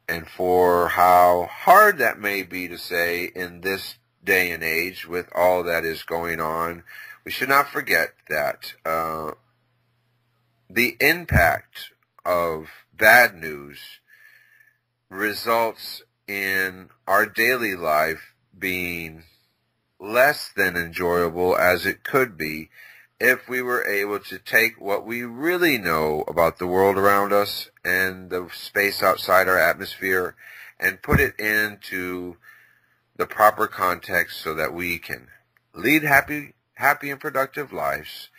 Speaker 1: And for how hard that may be to say in this day and age with all that is going on, we should not forget that the impact of bad news results in our daily life being less than enjoyable as it could be if we were able to take what we really know about the world around us and the space outside our atmosphere and put it into the proper context so that we can lead happy and productive lives.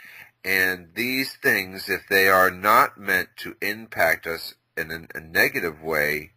Speaker 1: And these things, if they are not meant to impact us in a negative way,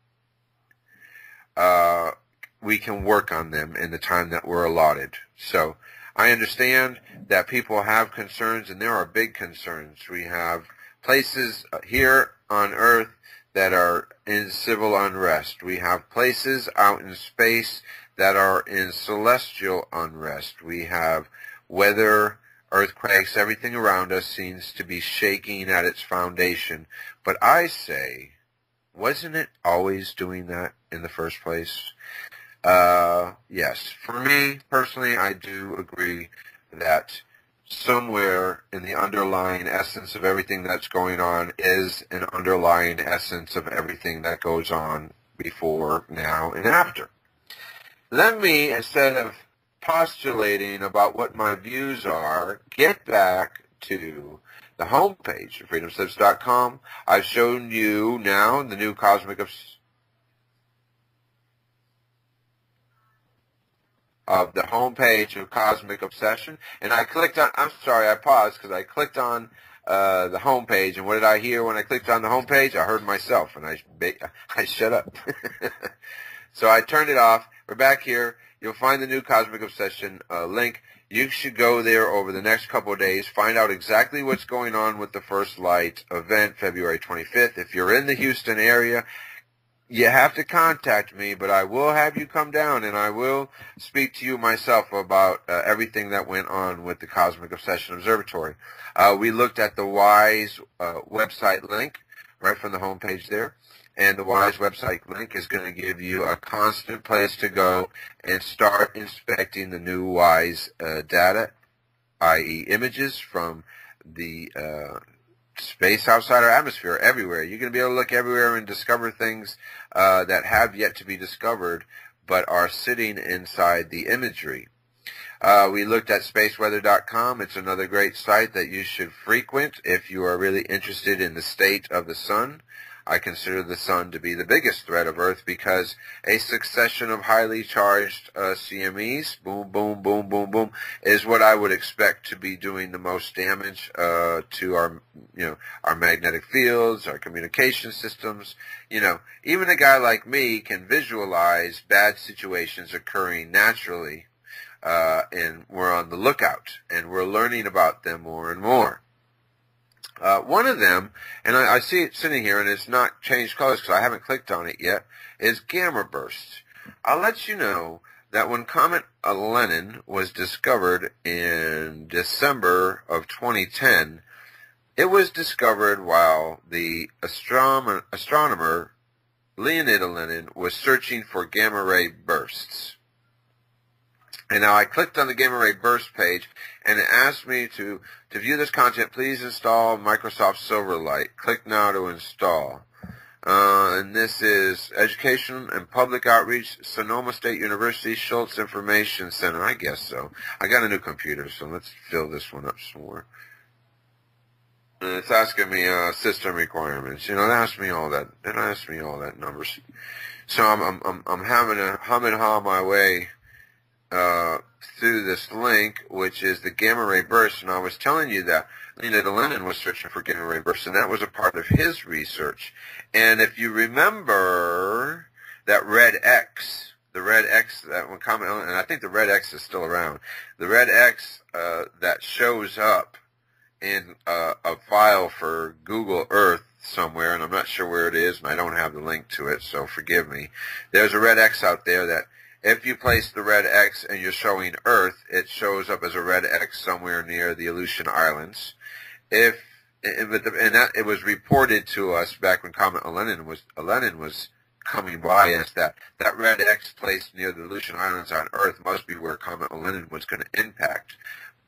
Speaker 1: we can work on them in the time that we're allotted. So I understand that people have concerns, and there are big concerns. We have places here on Earth that are in civil unrest. We have places out in space that are in celestial unrest. We have weather, earthquakes, everything around us seems to be shaking at its foundation. But I say, wasn't it always doing that in the first place? Yes. For me, personally, I do agree that somewhere in the underlying essence of everything that's going on is an underlying essence of everything that goes on before, now, and after. Let me, instead of postulating about what my views are, get back to the homepage of freedomslips.com. I've shown you now the new Cosmic of the homepage of Cosmic Obsession, and I clicked on, I'm sorry, I paused because I clicked on the homepage, and what did I hear when I clicked on the homepage? I heard myself, and I shut up. So I turned it off. We're back here. You'll find the new Cosmic Obsession link. You should go there over the next couple of days, find out exactly what's going on with the First Light event, February 25th. If you're in the Houston area, you have to contact me, but I will have you come down, and I will speak to you myself about everything that went on with the Cosmic Obsession Observatory. We looked at the WISE website link right from the homepage there. And the WISE website link is going to give you a constant place to go and start inspecting the new WISE data, i.e. images from the space outside our atmosphere everywhere. You're going to be able to look everywhere and discover things that have yet to be discovered but are sitting inside the imagery. We looked at spaceweather.com. It's another great site that you should frequent if you are really interested in the state of the sun. I consider the sun to be the biggest threat of Earth because a succession of highly charged CMEs, boom, boom, boom, boom, boom, is what I would expect to be doing the most damage to our, our magnetic fields, our communication systems. Even a guy like me can visualize bad situations occurring naturally, and we're on the lookout, and we're learning about them more and more. One of them, and I see it sitting here, and it's not changed colors because I haven't clicked on it yet, is gamma bursts. I'll let you know that when Comet Lennon was discovered in December of 2010, it was discovered while the astronomer Leonid Lenin was searching for gamma ray bursts. And now I clicked on the gamma ray burst page, and it asked me to view this content, please install Microsoft Silverlight. Click now to install. And this is Education and Public Outreach, Sonoma State University, Schultz Information Center. I guess so. I got a new computer, so let's fill this one up some more. And it's asking me system requirements. You know, it asked me all that. It asked me all that numbers. So I'm having to hum and haw my way through this link, which is the gamma ray burst. And I was telling you that Leonid Lenin was searching for gamma ray bursts, and that was a part of his research. And if you remember that red X, the red X, that one comment, and I think the red X is still around, the red X that shows up in a file for Google Earth somewhere, and I'm not sure where it is, and I don't have the link to it, so forgive me. There's a red X out there that if you place the red X and you're showing Earth, it shows up as a red X somewhere near the Aleutian Islands. It was reported to us back when Comet Lenin was coming by as that red X placed near the Aleutian Islands on Earth must be where Comet Lenin was going to impact.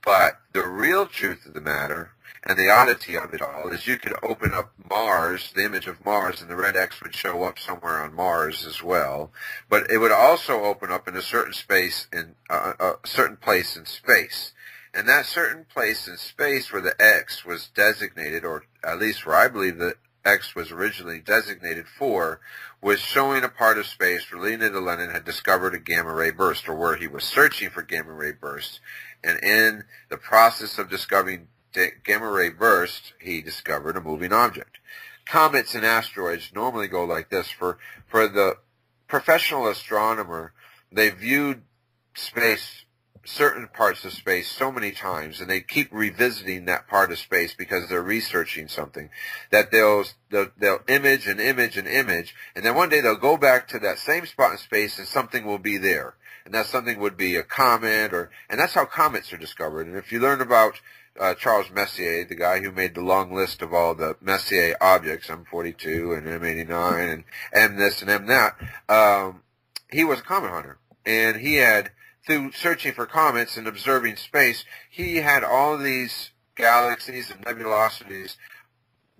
Speaker 1: But the real truth of the matter, and the oddity of it all, is you could open up Mars, the image of Mars, and the red X would show up somewhere on Mars as well. But it would also open up in a certain space, in a certain place in space. And that certain place in space where the X was designated, or at least where I believe the X was originally designated for, was showing a part of space where Leonid Lenin had discovered a gamma ray burst, or where he was searching for gamma ray bursts. And in the process of discovering gamma ray burst, he discovered a moving object. Comets and asteroids normally go like this. For the professional astronomer, they viewed space, certain parts of space, so many times, and they keep revisiting that part of space because they're researching something, that they'll image and image and image, and then one day they'll go back to that same spot in space and something will be there. And that something would be a comet, and that's how comets are discovered. And if you learn about Charles Messier, the guy who made the long list of all the Messier objects, M42 and M89 and M this and M that, he was a comet hunter. And he had, through searching for comets and observing space, he had all these galaxies and nebulosities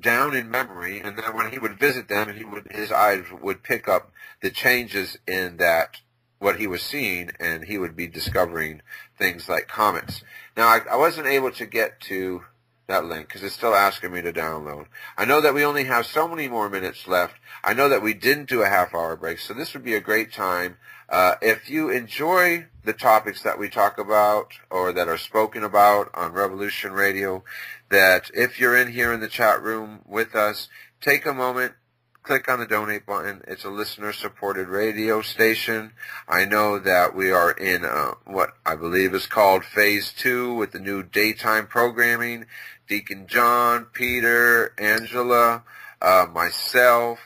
Speaker 1: down in memory, and then when he would visit them, his eyes would pick up the changes in that, what he was seeing, and he would be discovering things like comets. Now, I wasn't able to get to that link because it's still asking me to download. I know that we only have so many more minutes left. I know that we didn't do a half-hour break, so this would be a great time. If you enjoy the topics that we talk about or that are spoken about on Revolution Radio, that if you're in here in the chat room with us, take a moment, click on the donate button. It's a listener-supported radio station. I know that we are in what I believe is called Phase 2 with the new daytime programming. Deacon John, Peter, Angela, myself,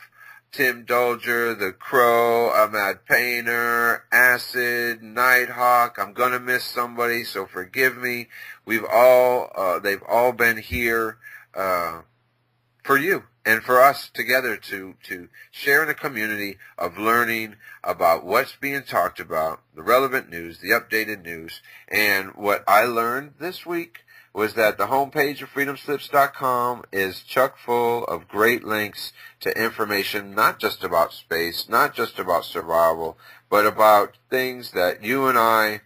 Speaker 1: Tim Dolger, The Crow, Ahmad Painter, Acid, Nighthawk. I'm going to miss somebody, so forgive me. They've all been here for you and for us together to share in a community of learning about what's being talked about, the relevant news, the updated news. And what I learned this week was that the homepage of freedomslips.com is chock full of great links to information, not just about space, not just about survival, but about things that you and I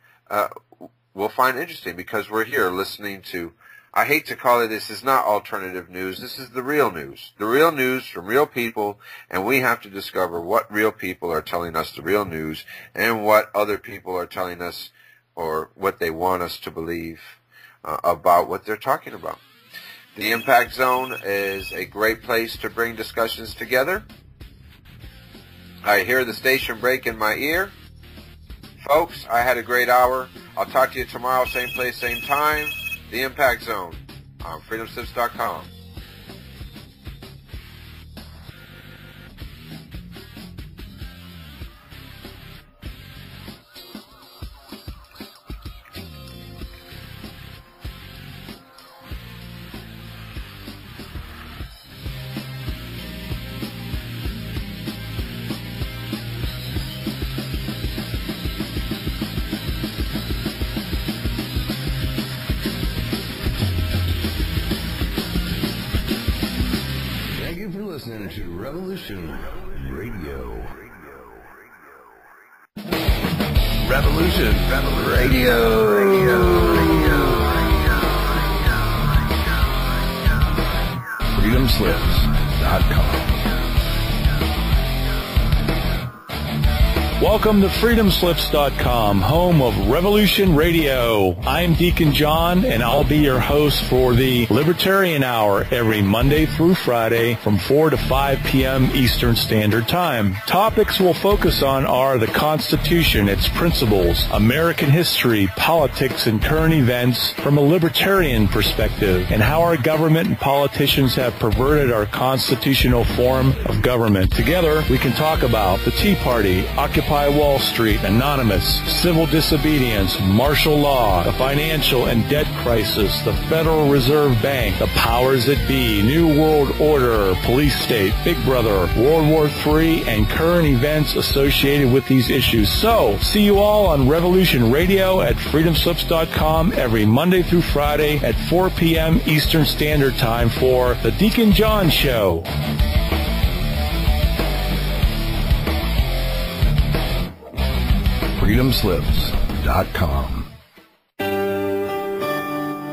Speaker 1: will find interesting because we're here listening to, I hate to call it, this is not alternative news, this is the real news from real people, and we have to discover what real people are telling us the real news and what other people are telling us or what they want us to believe about what they're talking about. The Impact Zone is a great place to bring discussions together. I hear the station break in my ear. Folks, I had a great hour. I'll talk to you tomorrow, same place, same time. The Impact Zone on freedomslips.com.
Speaker 3: listening to Revolution Radio. Revolution Radio. FreedomSlips.com.
Speaker 4: Welcome to FreedomSlips.com, home of Revolution Radio. I'm Deacon John, and I'll be your host for the Libertarian Hour every Monday through Friday from 4 to 5 p.m. Eastern Standard Time. Topics we'll focus on are the Constitution, its principles, American history, politics, and current events from a libertarian perspective, and how our government and politicians have perverted our constitutional form of government. Together, we can talk about the Tea Party, Occupy Wall Street, Anonymous, civil disobedience, martial law, the financial and debt crisis, the Federal Reserve Bank, the powers that be, New World Order, police state, Big Brother, World War III, and current events associated with these issues. So, see you all on Revolution Radio at freedomslips.com every Monday through Friday at 4 p.m. Eastern Standard Time for The Deacon John Show.
Speaker 3: FreedomSlips.com.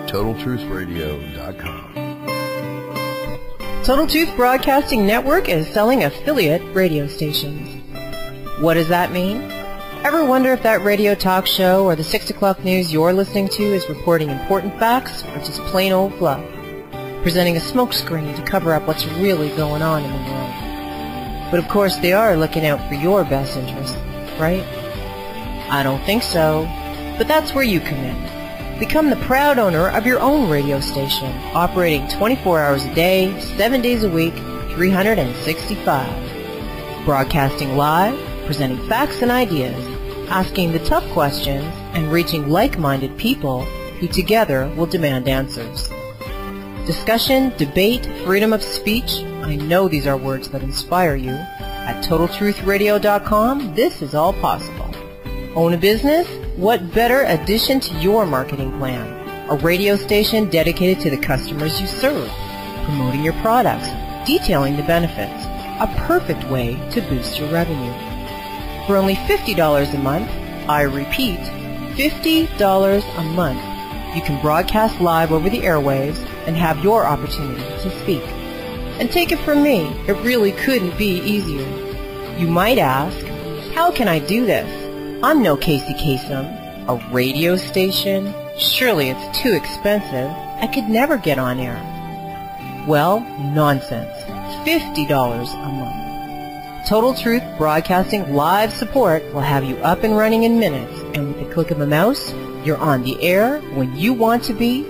Speaker 3: TotalTruthRadio.com.
Speaker 5: Total Truth Broadcasting Network is selling affiliate radio stations. What does that mean? Ever wonder if that radio talk show or the 6 o'clock news you're listening to is reporting important facts or just plain old fluff? Presenting a smokescreen to cover up what's really going on in the world. But of course they are looking out for your best interests, right? I don't think so, but that's where you come in. Become the proud owner of your own radio station, operating 24 hours a day, 7 days a week, 365. Broadcasting live, presenting facts and ideas, asking the tough questions, and reaching like-minded people who together will demand answers. Discussion, debate, freedom of speech, I know these are words that inspire you. At TotalTruthRadio.com, this is all possible. Own a business? What better addition to your marketing plan? A radio station dedicated to the customers you serve, promoting your products, detailing the benefits. A perfect way to boost your revenue. For only $50 a month, I repeat, $50 a month, you can broadcast live over the airwaves and have your opportunity to speak. And take it from me, it really couldn't be easier. You might ask, how can I do this? I'm no Casey Kasem. A radio station? Surely it's too expensive. I could never get on air. Well, nonsense. $50 a month. Total Truth Broadcasting live support will have you up and running in minutes, and with the click of a mouse, you're on the air when you want to be